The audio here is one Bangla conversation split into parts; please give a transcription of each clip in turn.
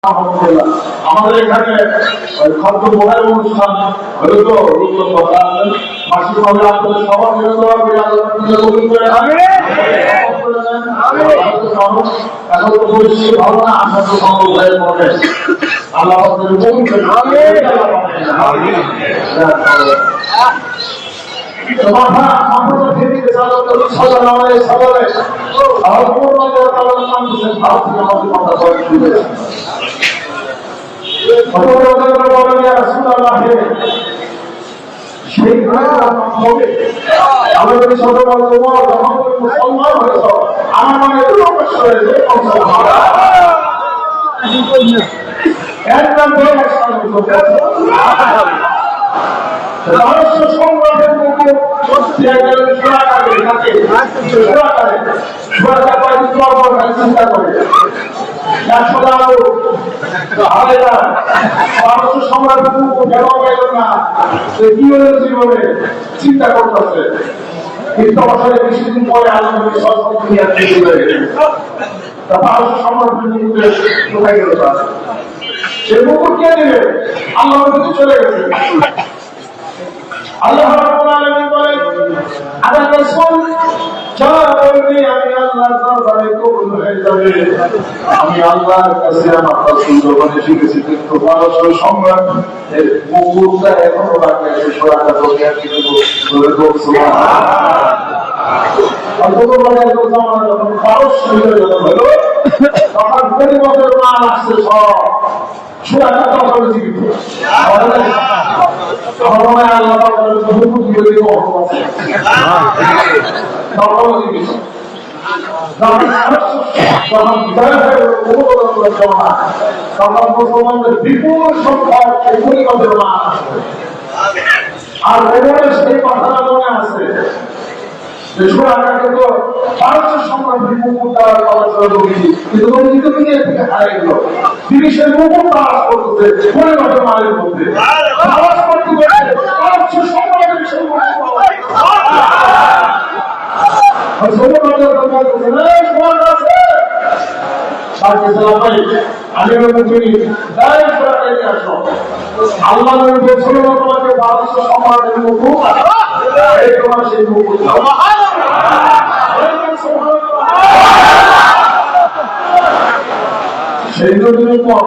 আমাদের এখানে খাদ্য বোনার অনুষ্ঠান হয়তো মাসিক ভাবে আপনাদের সবার এখন তো পরিস্থিতি ভালো না, আপনার তো সম্ভব হয়ে পড়ে আল্লাহ আমাদের ছোট মুসলমান হয়েছ আমার মনে একদম সংগ্রামের চিন্তা করে জীবনে চিন্তা করতেছে কিন্তু বছরে কিছুদিন পরে আলমী সে মুকুট কে দিবে আল্লাহ চলে গেছে। আল্লাহ রাব্বুল আলামিন বলেন আদা রাসূল যারা বলবে আমি আল্লাহর দরবারে কবুল হয়ে যাবে, আমি আল্লাহর কাছে আমার পছন্দ করে শিখেছি, কিন্তু মানুষের সংগ্রাম এর মুকুটটা এখনো বাকি আছে। সোয়াটা দুনিয়া কিন্তু বলে তো সুবহানাল্লাহ। যখন খরচ শুরু হলো তখন 20 বছর মাল আসছে সব সোয়াটা তখন জীবিত বিপুল সংখ্যক আর সেই কথাটা মনে আছে জিনিসের মুকুট তালাশ করতেছে মালের মধ্যে আল্লাহ বলছিল তোমাকে 1200 সম্মানের মুকুট তোমার সেই মুকুট সেই দিনের পর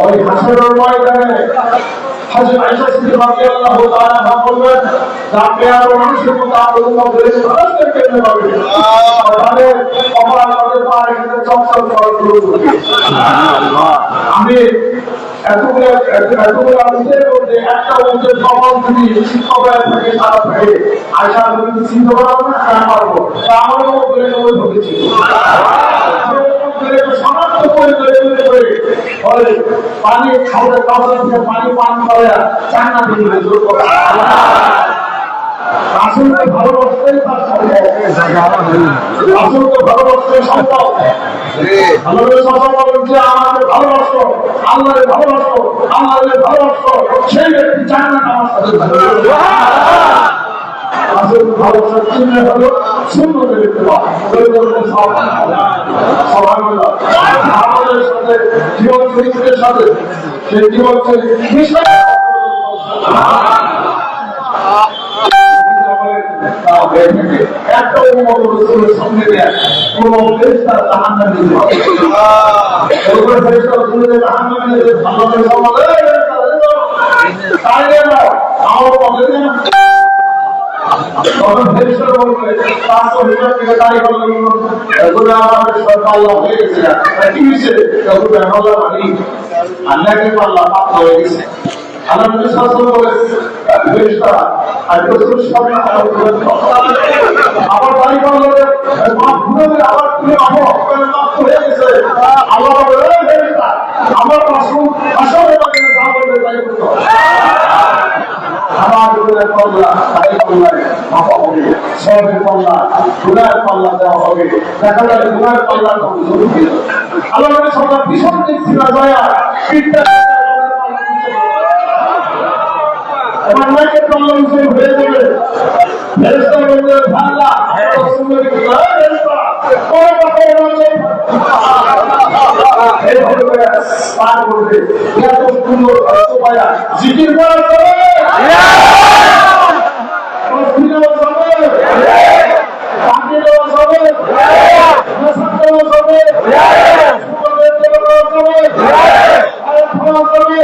ওই হাসরের ময়দানে হযরত আয়েশা সিদ্দিকা রাদিয়াল্লাহু তাআলা বললেন যাকে আর মানুষের মতো আল্লাহ বলেছে মানুষকে কেন পাবে তাদের অপরাধের পারে কিন্তু চঞ্চল করা শুরু করবে। সুবহানাল্লাহ। আমি এতগুলো আমাদের মধ্যে একটা মধ্যে সফল যদি শিক্ষকের থেকে সারা থাকে আশা যদি চিন্তা করা না পারবো তা আমার মধ্যে ঢুকেছি সমাপ্ত করে পানি খাওয়ার পানি পান করে চান্না দিয়ে আসলকে ভালোবাসতেই আসলকে ভালোবাসতে সম্ভব। আমাদের সবাই বলেন যে আমাকে ভালোবাসো, আল্লাহরে ভালোবাসো, আল্লাহরে ভালোবাসো, সেই ব্যক্তি জান্নাত আমার সাথে আসল ভালোবাসার চিহ্ন হলো সুন্নতে দেখতে পাওয়া। আমাদের সাথে জীবন চরিত্রের সাথে সেই জীবন চরিত্র একটা অনুমত রসুলের সঙ্গে কোন ফেরেশতা জাহান্নামে দিতে হবে। এরপরে ফেরেশতা রসুলের জাহান্নামে দিতে ভালোভাবে সমালে তাইলে না আমার বলে না তখন ফেরেশতা বলবে 500,000 টাকা দাঁড়ি করলে এগুলো আমাদের সরকার আল্লাহ হয়ে গেছে কি হয়েছে এগুলো আল্লাহ মানি আল্লাহকে আল্লাহ পাপ হয়ে গেছে। আল্লাহ নবী সাল্লাল্লাহু আলাইহি ওয়াসাল্লাম ফেরেশতা আর রাসূল সাল্লাল্লাহু আলাইহি ওয়াসাল্লাম আবার দাঁড়ি করলে মাফ করে দিলে আবার তুমি মাফ হয়ে গেছে। আল্লাহ বলে ফেরেশতা আমার রাসূল আসলে তাকে যা বলবে তাই করতে হবে। আমার গুনাহের পাল্লা তাই পাল্লা মাফ হবে, সওয়াবের পাল্লা গুনাহের পাল্লা দেওয়া হবে। দেখা যায় গুনাহের পাল্লা কত জরুরি। আল্লাহ নবী সাল্লাল্লাহু আলাইহি ওয়াসাল্লাম পিছন দিক ছিল যায় পিঠটা আপনাকে কল্যাণ হয়ে যাবে ফেরেশতা বলবে আল্লাহ রাসূলের কি ফেরেশতা কোন কথা বলছে এই হলো পার করবে এত সুন্দর সোপায়া জিকির করা যাবে তসবিহ দেওয়া যাবে পানি দেওয়া যাবে নসব দেওয়া যাবে সুবহানাল্লাহ দেওয়া যাবে আয়াত পড়া যাবে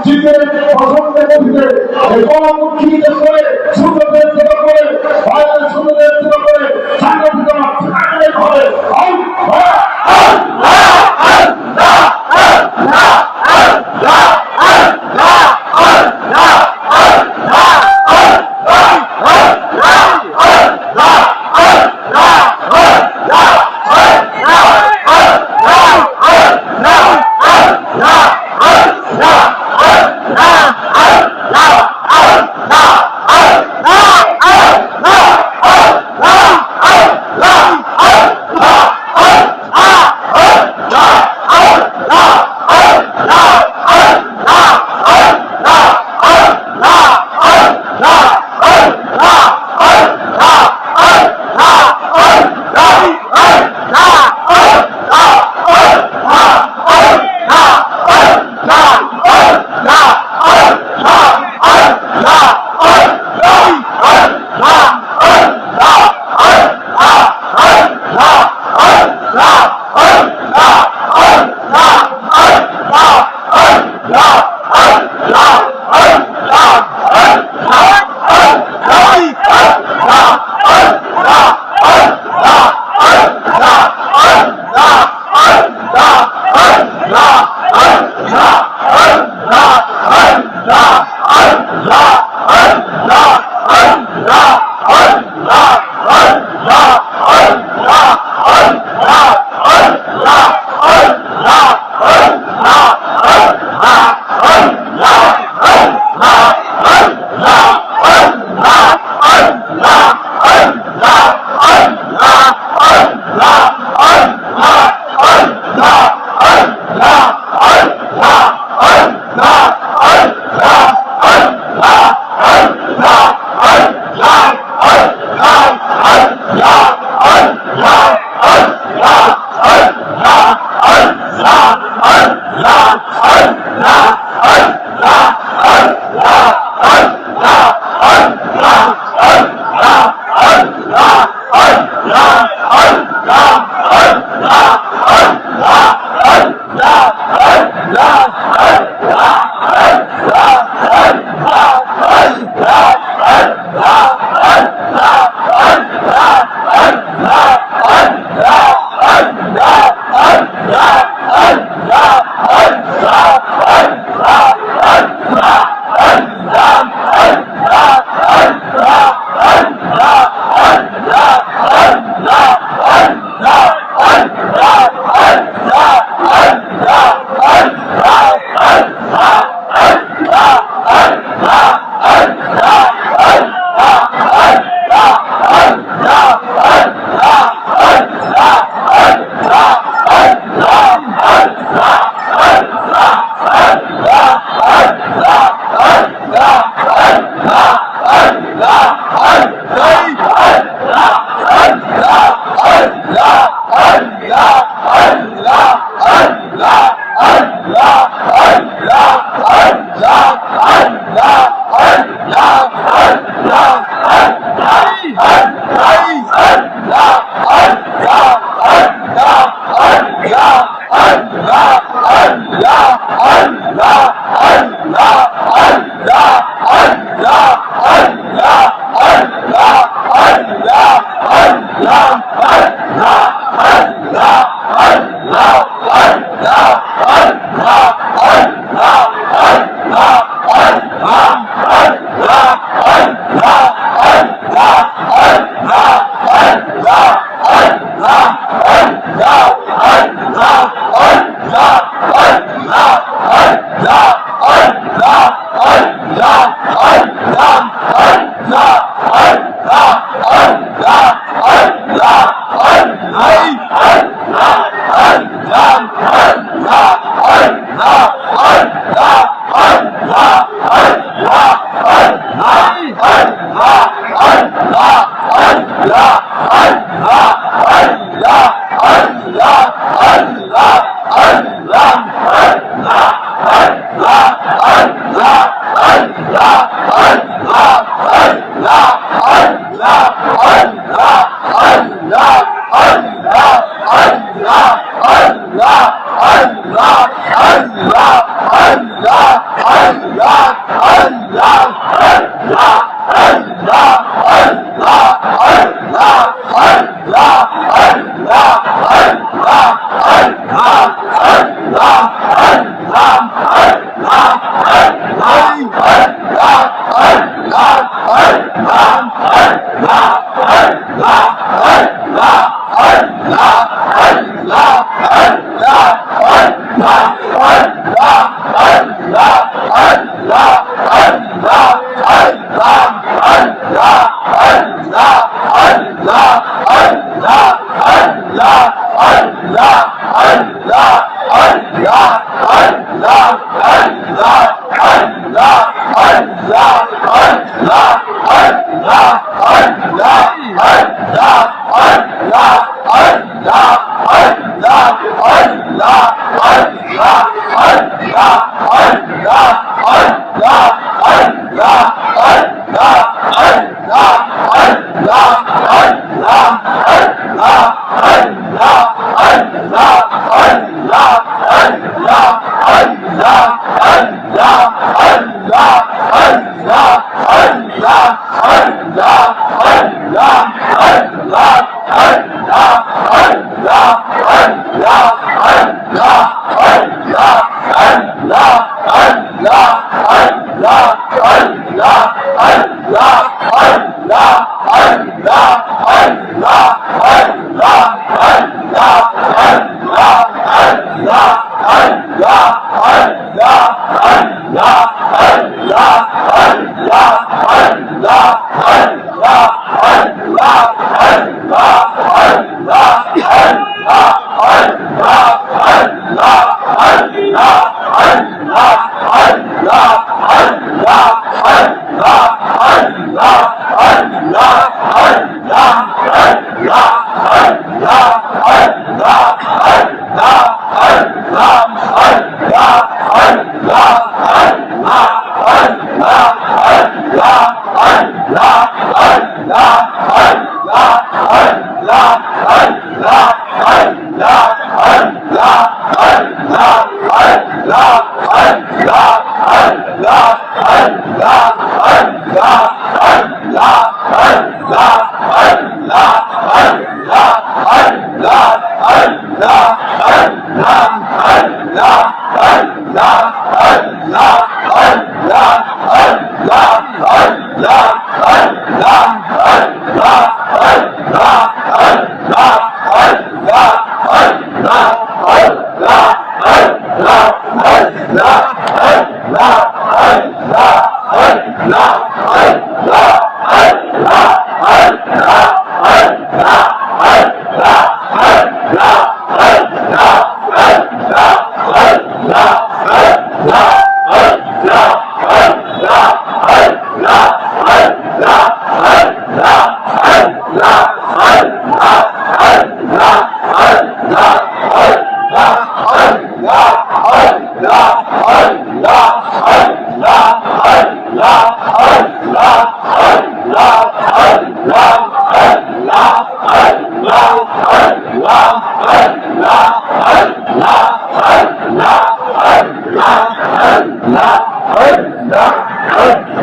জিতের পছন্দের মধ্যে কর্মমুখীদের করে সুন্দরদের থেকে করে ভাইয়ের সুন্দরদের থেকে করে সাংঘাতিক ঘরে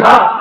la